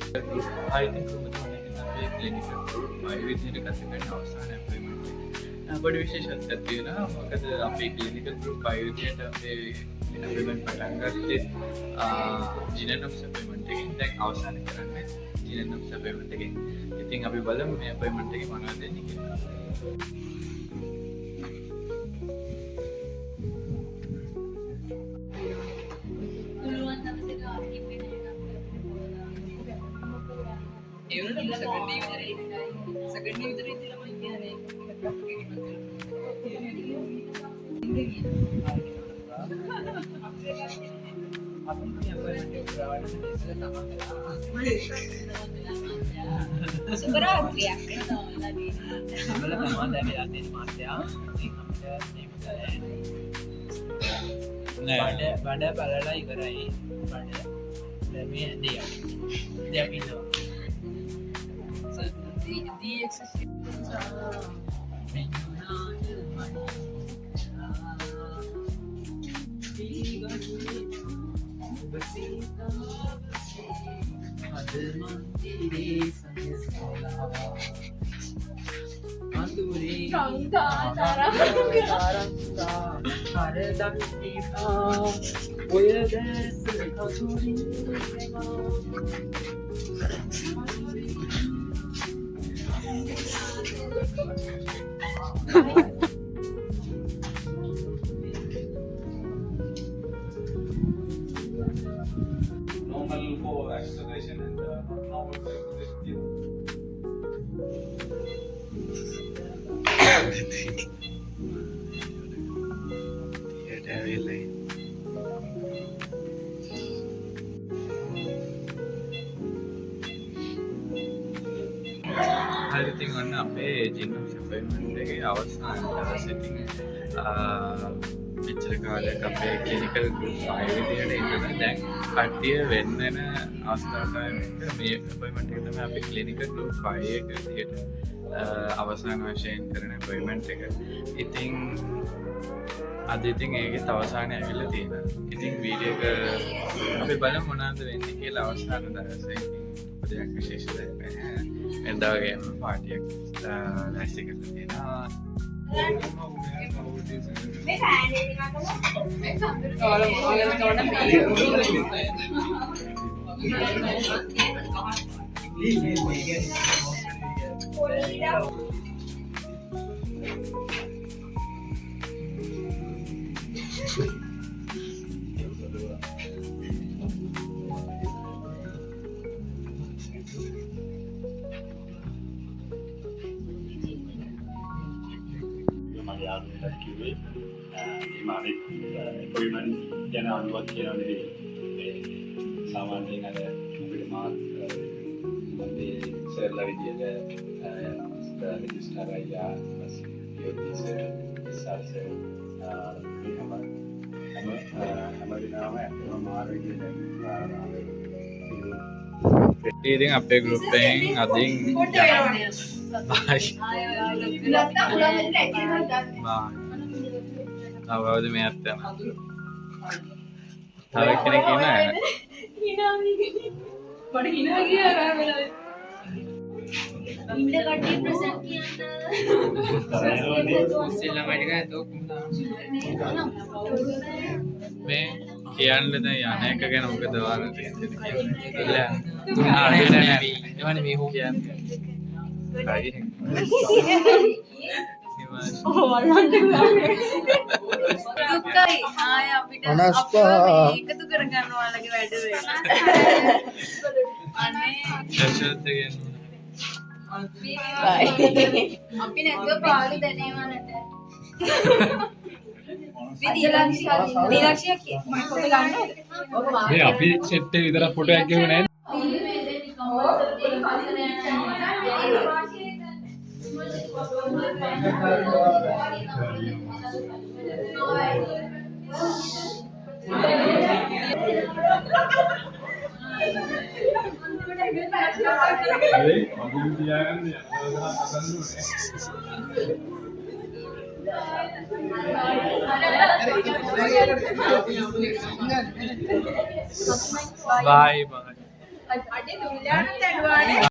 ආයතන ක්‍රමතුනේ අපේ ක්ලිනිකල් ආයුර්වේදික කටයුතු අවසාන අපොයින්ට්මන්ට් එක. පොඩි විශේෂත්වයක් තියෙනවා. මොකද අපේ ක්ලිනිකල් ගෲප් ආයුර්වේදයට අපේ අපොයින්ට්මන්ට් පටන් ගත්තේ ජිනොම්ස් අපොයින්ට්මන්ට් එකෙන්. දැන් අවසාන කරන්නේ ජිනොම්ස් අපොයින්ට්මන්ට් එකෙන්. ඉතින් අපි බලමු මේ අපොයින්ට්මන්ට් එකේ මොනවද දෙන්නේ කියලා. බඩ බලලා ඉවරයි. බඩ මේ ඇඳේ දැන් ඉන්නවා. Normal for acceleration and not normal for acceleration. I think on අපේ ජිනොම්ස් අපොයින්ට්මන්ට් එකේ අවසාන දවසේ ඉතින් මෙච්චර කාලයක් අපේ ක්ලිනිකල් ගෲප් ආයුර්වේදයට ඉඳලා දැන් කට්ටිය වෙන වෙන අවස්ථාවකට මේ අපොයින්ට්මන්ට් එක තමයි අපේ ක්ලිනිකල් ගෲප් 5 එක විදිහට අවසාන වශයෙන් කරන අපොයින්ට්මන්ට් එක. ඉතින් අද ඉතින් ඒකේ අවසානය ඇවිල්ලා තියෙනවා. ඉතින් වීඩියෝ එක අපි බලමු මොනවද වෙන්නේ කියලා අවසාන දවසේ. දෙයක් විශේෂ දෙයක් නැහැ. එදා වගේම පාටියක් ලෑස්ති කරලා තියෙනවා. මේ ෆෑන් එක කිව්වේ මානෙත් අපොයින්ට්මන්ට් ගැන අනුවත් කියනවා නෙවෙයි. සාමාන්‍යයෙන් අර අපිට මාත් මේ සර්ලා විදියට රෙජිස්ටර් අයියා යෝතිස ඉස්සල්ස හැම දිනම ඇත්තම මාරු විදියට ඉතින් අපේ ගෲප් එකෙන් අදින් කවුද මේ අත්තම? තව කෙනෙක් ඉන්නවද? බඩ හිනා ගියා රා වෙලාවේ. ඉන්න කට්ටිය ප්‍රසන්ට් කියන්න. ඉස්සෙල්ලා මයිඩ් එක දොක්කුනා. මේ කියන්න දැන් යන එක ගැන මොකද ඔයාලට කියන්නේ? එවනේ මේ හෝ කියන්නේ. හරි. දුක්කයි ආය අපිට එකතු කරගන්න ඔයාලගේ වැඩ වෙන. අනේ දැෂත් කියන්නේ. අපි නැතුව පාළු දැනේවලට. විදිලක්ෂයක් මම ෆොටෝ ගන්නවද? මේ අපි සෙට් එක විතර ෆොටෝ එකක් ගෙවුවේ නැහැ. Bye bye. අඩේ දුවිලාට ඇඩුවානේ